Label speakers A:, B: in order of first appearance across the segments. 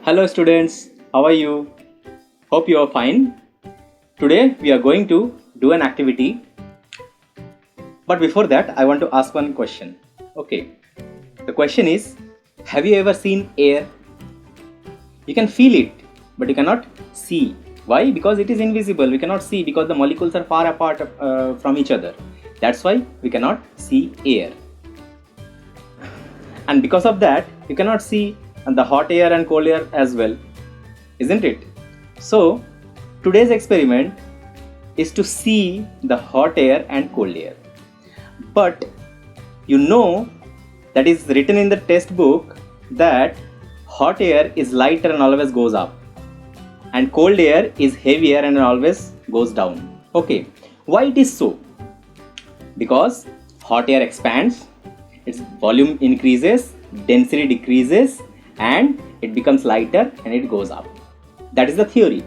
A: Hello students, how are you? Hope you are fine. Today we are going to do an activity. But before that, I want to ask one question. Okay, the question is, have you ever seen air? You can feel it, but you cannot see. Why? Because it is invisible. We cannot see because the molecules are far apart from each other. That's why we cannot see air. And because of that, you cannot see the hot air and cold air as well, isn't it? So, today's experiment is to see the hot air and cold air. But you know that is written in the textbook that hot air is lighter and always goes up, and cold air is heavier and always goes down. Okay, why it is so? Because hot air expands, its volume increases, density decreases, and it becomes lighter and it goes up. That is the theory.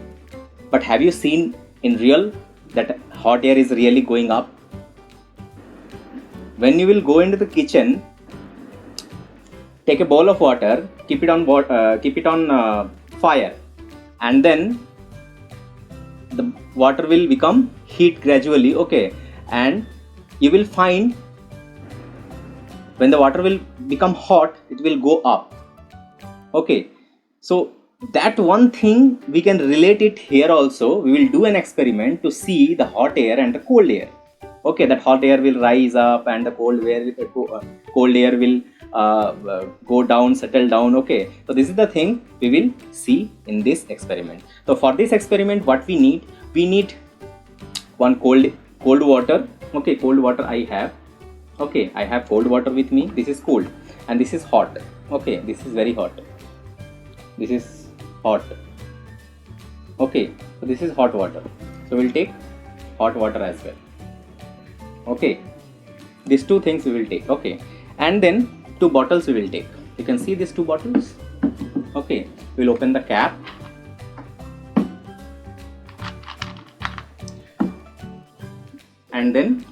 A: But have you seen in real that hot air is really going up? When you will go into the kitchen, take a bowl of water, keep it on fire, and then the water will become heat gradually. Okay, and you will find when the water will become hot, it will go up. Okay, so that one thing we can relate it here also. We will do an experiment to see the hot air and the cold air. Okay, that hot air will rise up and the cold air will go down, settle down. Okay, so this is the thing we will see in this experiment. So for this experiment, what we need one cold water. Okay, cold water I have. Okay, I have cold water with me. This is cold and this is hot. Okay, this is very hot. This is hot. Okay, so this is hot water. So we'll take hot water as well. Okay, these two things we will take. Okay, and then two bottles we will take. You can see these two bottles. Okay, we'll open the cap. And then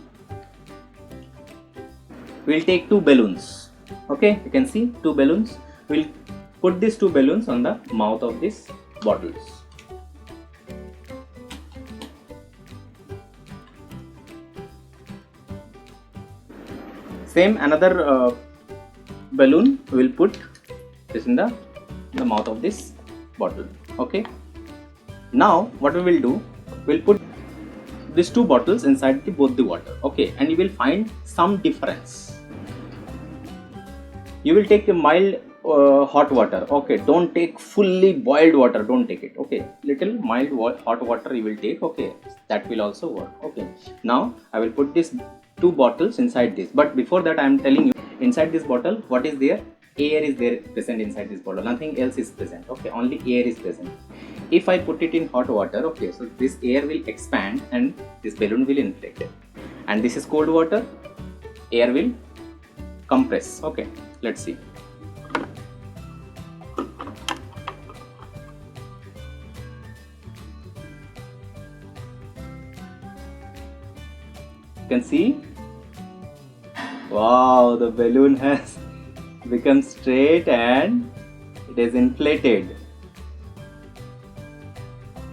A: we'll take two balloons. Okay, you can see two balloons. We'll put these two balloons on the mouth of these bottles. Same another balloon we will put this in the mouth of this bottle. Okay, now what we will do, we'll put these two bottles inside both the water. Okay, and you will find some difference. You will take a mild hot water. Okay, don't take fully boiled water, don't take it. Okay, little mild hot water you will take. Okay, that will also work. Okay, now I will put these two bottles inside this, but before that I am telling you, inside this bottle what is there? Air is there present inside this bottle, nothing else is present. Okay, only air is present. If I put it in hot water, okay, so this air will expand and this balloon will inflate, and this is cold water, air will compress. Okay, let's see. You can see, wow, the balloon has become straight and it is inflated.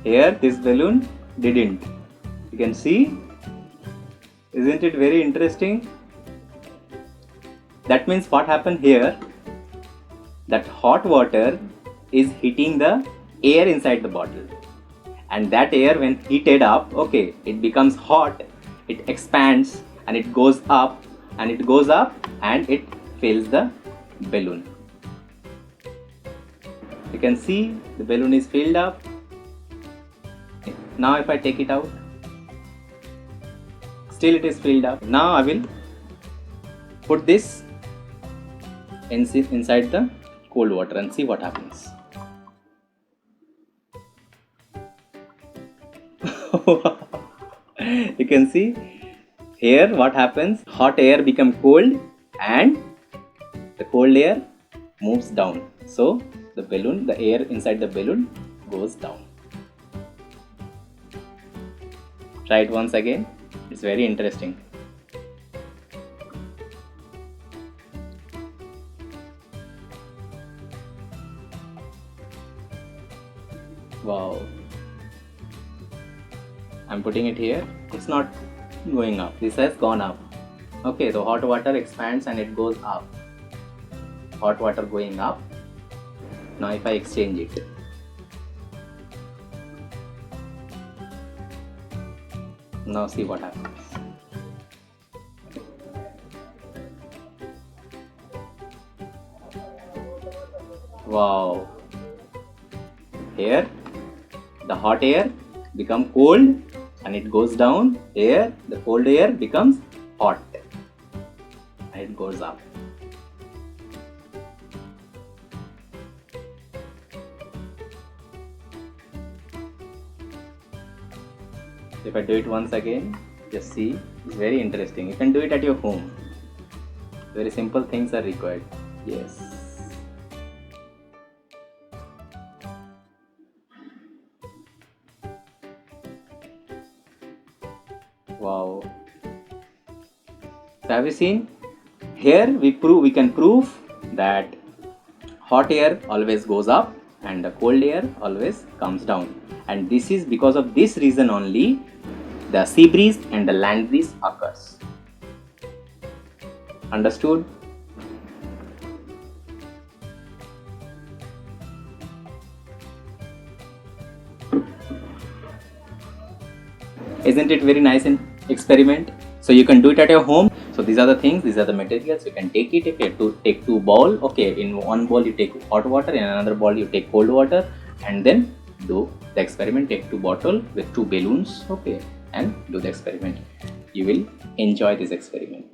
A: Here this balloon didn't. You can see, isn't it very interesting? That means what happened here, that hot water is heating the air inside the bottle, and that air when heated up, okay, it becomes hot, it expands and it goes up and it goes up and it fills the balloon. You can see the balloon is filled up. Now if I take it out, still it is filled up. Now I will put this inside the cold water and see what happens. You can see here what happens, hot air become cold and the cold air moves down, so the air inside the balloon goes down. Try it once again, it's very interesting. I'm putting it here. It's not going up. This has gone up. Okay, the hot water expands and it goes up. Hot water going up. Now if I exchange it, now see what happens. Wow. Here the hot air become cold and it goes down. Here the cold air becomes hot and it goes up. If I do it once again, just see, it's very interesting. You can do it at your home. Very simple things are required. Yes. Wow. So have you seen? Here we can prove that hot air always goes up and the cold air always comes down. And this is because of this reason only the sea breeze and the land breeze occurs. Understood? Isn't it very nice experiment? So you can do it at your home. So these are the things, these are the materials. You can take it. If you have to take 2 balls, okay, in one ball you take hot water, in another ball you take cold water, and then do the experiment. Take 2 bottles with 2 balloons, okay, and do the experiment. You will enjoy this experiment.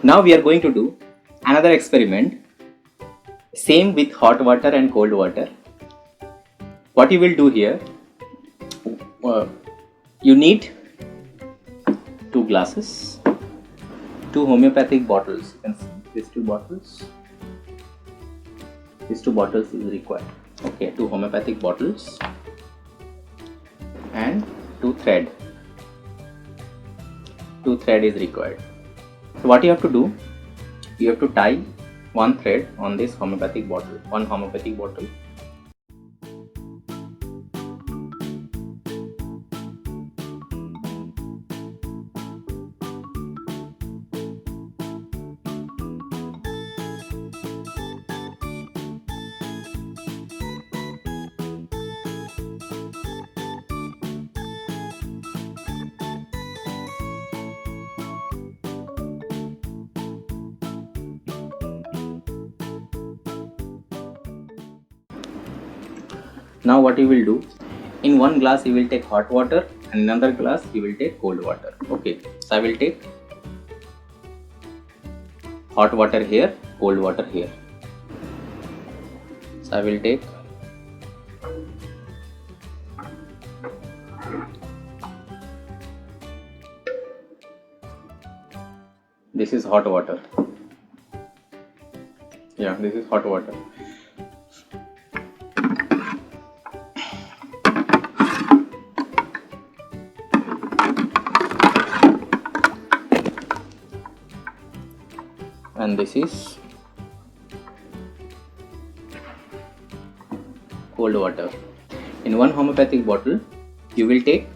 A: Now we are going to do another experiment, same with hot water and cold water. What you will do here, you need 2 glasses, 2 homeopathic bottles. You can see these 2 bottles. These 2 bottles is required. Okay, 2 homeopathic bottles and 2 thread. 2 thread is required. So what you have to do, you have to tie 1 thread on this homeopathic bottle, 1 homeopathic bottle. Now what you will do, in 1 glass you will take hot water and in another glass you will take cold water. Okay, so I will take hot water here, cold water here. So I will take this is hot water. Yeah, this is hot water. And this is cold water. In 1 homeopathic bottle you will take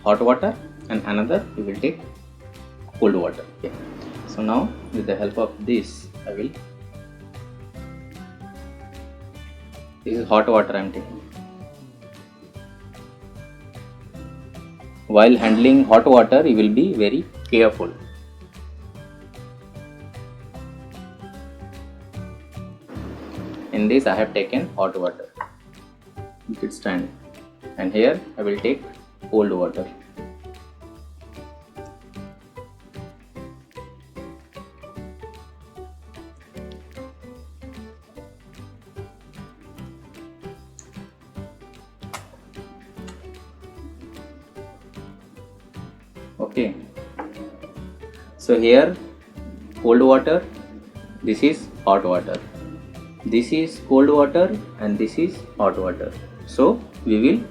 A: hot water and another you will take cold water. Okay. So now with the help of this this is hot water I am taking. While handling hot water you will be very careful. In this I have taken hot water, you could stand, and here I will take cold water. Okay, so here cold water, this is hot water, this is cold water, and this is hot water. So we will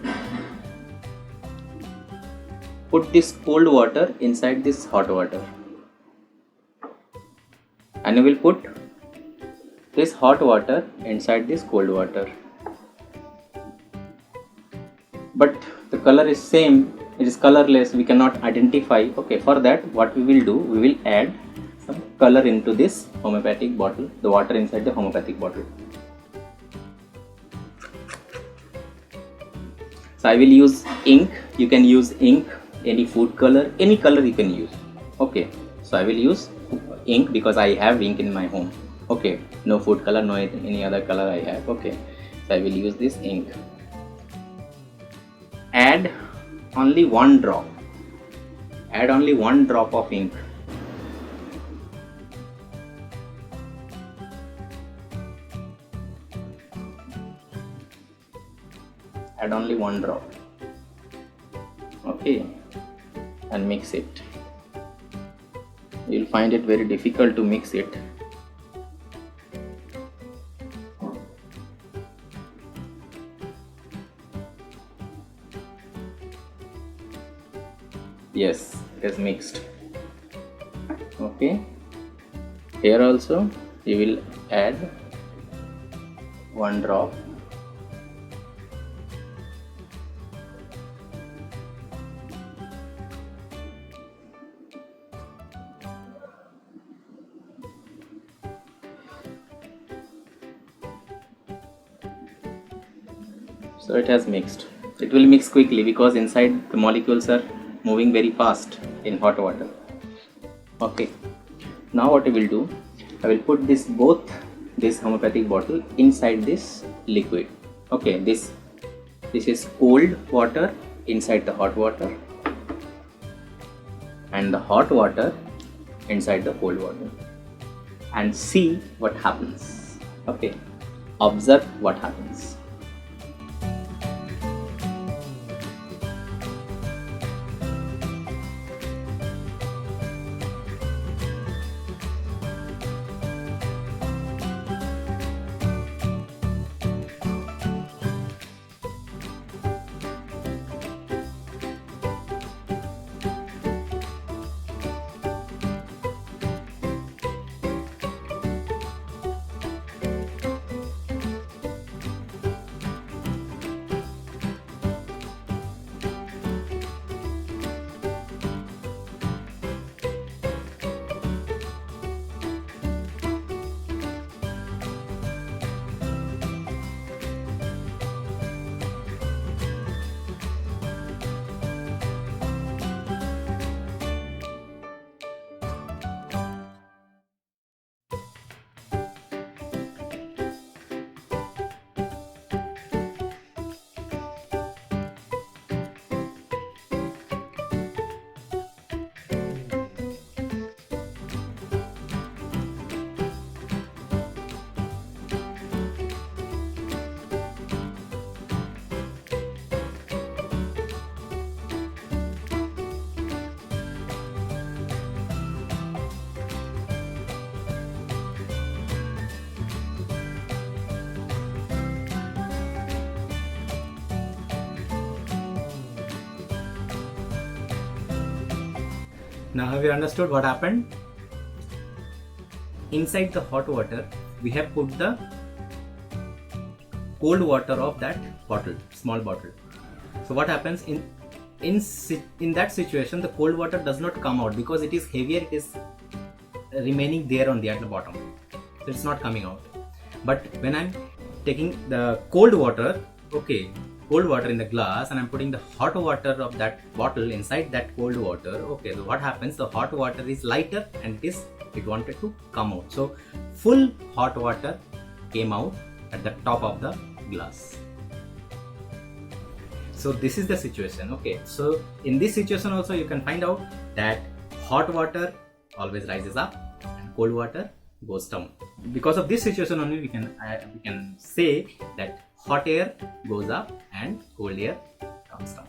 A: put this cold water inside this hot water, and we will put this hot water inside this cold water. But the color is same, it is colorless, we cannot identify. Okay, for that what we will do, we will add some color into this homeopathic bottle, the water inside the homeopathic bottle. So I will use ink. You can use ink, any food color, any color you can use. Okay, so I will use ink because I have ink in my home. Okay, no food color, no any other color I have. Okay, so I will use this ink. Add only one drop. Add only one drop of ink. Add only one drop. Okay, and mix it. You'll find it very difficult to mix it. Yes, it is mixed. Okay, here also you will add one drop. So it has mixed. It will mix quickly because inside the molecules are moving very fast in hot water. Okay, now what I will do, I will put this homeopathic bottle inside this liquid. Okay, this is cold water inside the hot water, and the hot water inside the cold water, and see what happens. Okay, observe what happens. Now have you understood what happened? Inside the hot water, we have put the cold water of that bottle, small bottle. So what happens in that situation, the cold water does not come out because it is heavier, it is remaining there at the bottom. So it's not coming out. But when I'm taking the cold water, cold water in the glass, and I'm putting the hot water of that bottle inside that cold water, so what happens, the hot water is lighter and it wanted to come out. So full hot water came out at the top of the glass. So this is the situation. So in this situation also you can find out that hot water always rises up and cold water goes down. Because of this situation only we can say that hot air goes up and cold air comes down.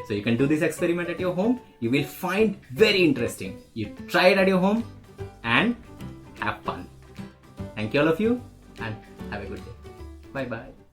A: So you can do this experiment at your home. You will find very interesting. You try it at your home and have fun. Thank you all of you and have a good day. Bye bye.